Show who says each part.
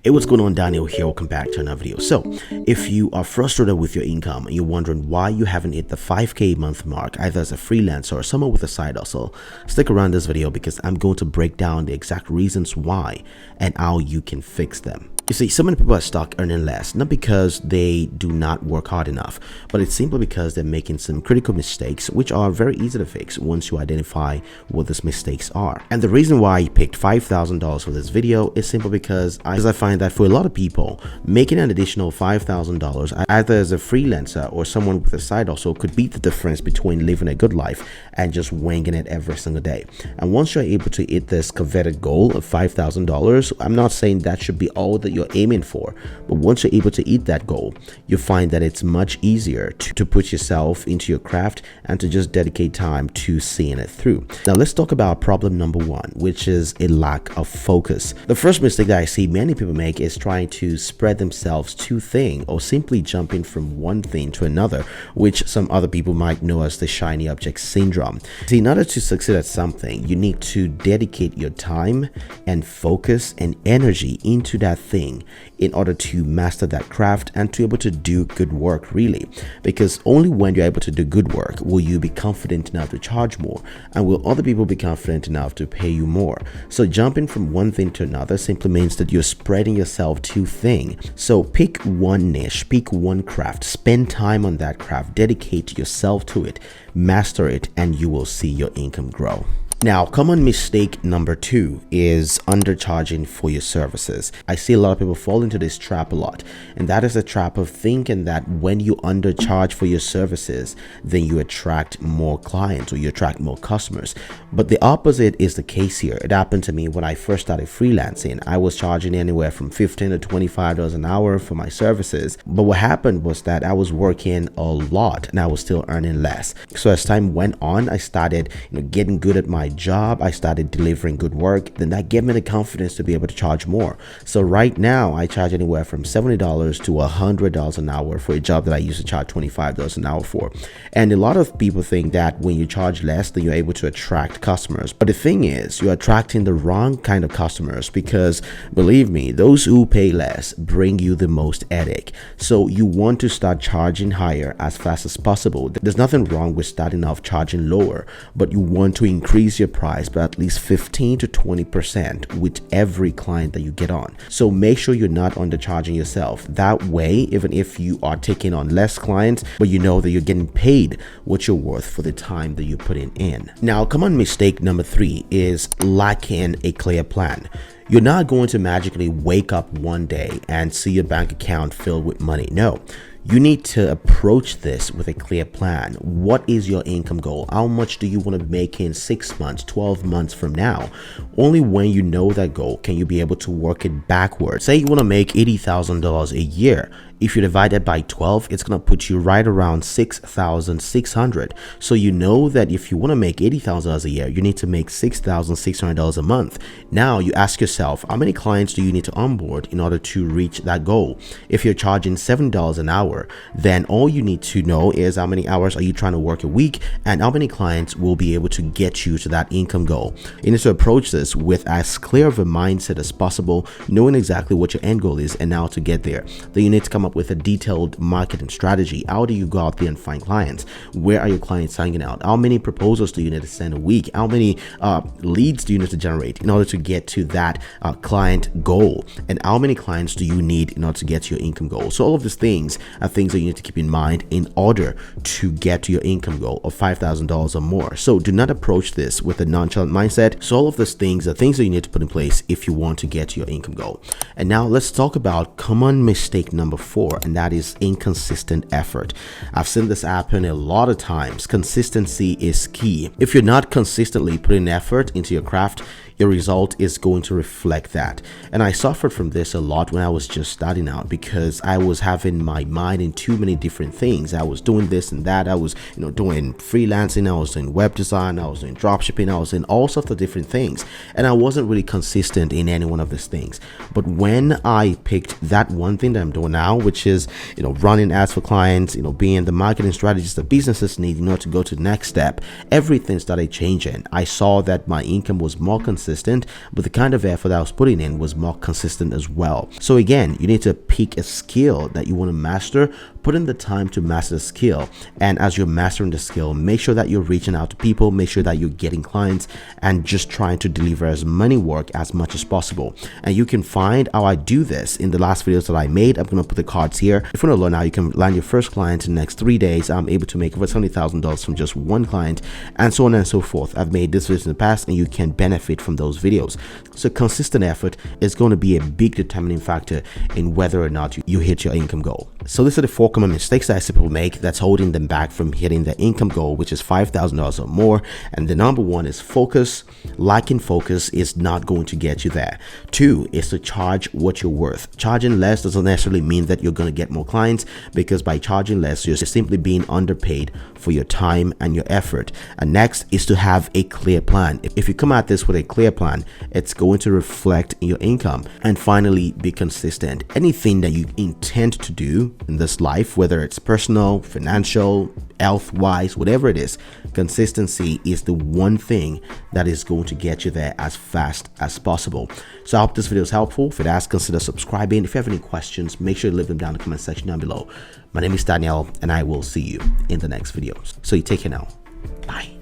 Speaker 1: Hey, what's going on? Daniel here. Welcome back to another video. So if you are frustrated with your income and you're wondering why you haven't hit the 5k month mark either as a freelancer or someone with a side hustle, stick around this video because I'm going to break down the exact reasons why and how you can fix them. You see, so many people are stuck earning less, not because they do not work hard enough, but it's simply because they're making some critical mistakes, which are very easy to fix once you identify what those mistakes are. And the reason why I picked $5,000 for this video is simply because I find that for a lot of people, making an additional $5,000 either as a freelancer or someone with a side hustle could be the difference between living a good life and just winging it every single day. And once you're able to hit this coveted goal of $5,000, I'm not saying that should be all that you're aiming for, but once you're able to hit that goal, you find that it's much easier to put yourself into your craft and to just dedicate time to seeing it through. Now let's talk about problem number one, which is a lack of focus. The first mistake that I see many people make is trying to spread themselves too thin or simply jumping from one thing to another, which some other people might know as the shiny object syndrome. See, in order to succeed at something, you need to dedicate your time and focus and energy into that thing in order to master that craft and to be able to do good work, really, because only when you're able to do good work will you be confident enough to charge more, and will other people be confident enough to pay you more. So jumping from one thing to another simply means that you're spreading yourself too thin. So pick one niche, pick one craft, spend time on that craft, dedicate yourself to it, master it, and you will see your income grow. Now, common mistake number two is undercharging for your services. I see a lot of people fall into this trap a lot, and that is the trap of thinking that when you undercharge for your services, then you attract more clients or you attract more customers. But the opposite is the case here. It happened to me when I first started freelancing. I was charging anywhere from $15 to $25 an hour for my services. But what happened was that I was working a lot and I was still earning less. So as time went on, I started getting good at my job. I started delivering good work. Then that gave me the confidence to be able to charge more. So right now I charge anywhere from $70 to $100 an hour for a job that I used to charge $25 an hour for. And a lot of people think that when you charge less, then you're able to attract customers. But the thing is, you're attracting the wrong kind of customers, because believe me, those who pay less bring you the most headache. So you want to start charging higher as fast as possible. There's nothing wrong with starting off charging lower, but you want to increase your price by at least 15 to 20% with every client that you get on. So make sure you're not undercharging yourself. That way, even if you are taking on less clients, but you know that you're getting paid what you're worth for the time that you're putting in. Now, common mistake number three is lacking a clear plan. You're not going to magically wake up one day and see your bank account filled with money. No. You need to approach this with a clear plan. What is your income goal? How much do you want to make in 6 months, 12 months from now? Only when you know that goal can you be able to work it backwards. Say you want to make $80,000 a year. If you divide that by 12, it's going to put you right around $6,600. So you know that if you want to make $80,000 a year, you need to make $6,600 a month. Now you ask yourself, how many clients do you need to onboard in order to reach that goal? If you're charging $7 an hour, then all you need to know is how many hours are you trying to work a week and how many clients will be able to get you to that income goal. You need to approach this with as clear of a mindset as possible, knowing exactly what your end goal is and how to get there. Then you need to come up with a detailed marketing strategy. How do you go out there and find clients? Where are your clients hanging out? How many proposals do you need to send a week? How many leads do you need to generate in order to get to that client goal? And how many clients do you need in order to get to your income goal? So all of these things are things that you need to keep in mind in order to get to your income goal of $5,000 or more. So do not approach this with a nonchalant mindset. So all of these things are things that you need to put in place if you want to get to your income goal. And now let's talk about common mistake number four, and that is inconsistent effort. I've seen this happen a lot of times. Consistency is key. If you're not consistently putting effort into your craft, your result is going to reflect that. And I suffered from this a lot when I was just starting out, because I was having my mind in too many different things. I was doing this and that. I was, doing freelancing. I was doing web design. I was doing dropshipping. I was in all sorts of different things. And I wasn't really consistent in any one of these things. But when I picked that one thing that I'm doing now, which is, running ads for clients, being the marketing strategist that businesses need in order to go to the next step, everything started changing. I saw that my income was more consistent consistent, but the kind of effort I was putting in was more consistent as well. So again, you need to pick a skill that you want to master, put in the time to master the skill, and as you're mastering the skill, make sure that you're reaching out to people, make sure that you're getting clients, and just trying to deliver as many work as much as possible. And you can find how I do this in the last videos that I made. I'm going to put the cards here. If you want to learn how you can land your first client in the next 3 days, I'm able to make over $70,000 from just one client, and so on and so forth. I've made this videos in the past, and you can benefit from those videos. So consistent effort is going to be a big determining factor in whether or not you hit your income goal. So these are the 4 common mistakes that people make that's holding them back from hitting their income goal, which is $5,000 or more. And the number 1 is focus. Lacking focus is not going to get you there. 2 is to charge what you're worth. Charging less doesn't necessarily mean that you're going to get more clients, because by charging less, you're simply being underpaid for your time and your effort. And next is to have a clear plan. If you come at this with a clear plan, it's going to reflect in your income. And finally, be consistent. Anything that you intend to do in this life, whether it's personal, financial, health-wise, whatever it is, consistency is the one thing that is going to get you there as fast as possible. So I hope this video is helpful. If it has, consider subscribing. If you have any questions, make sure to leave them down in the comment section down below. My name is Daniel, and I will see you in the next video. So you take care now. Bye.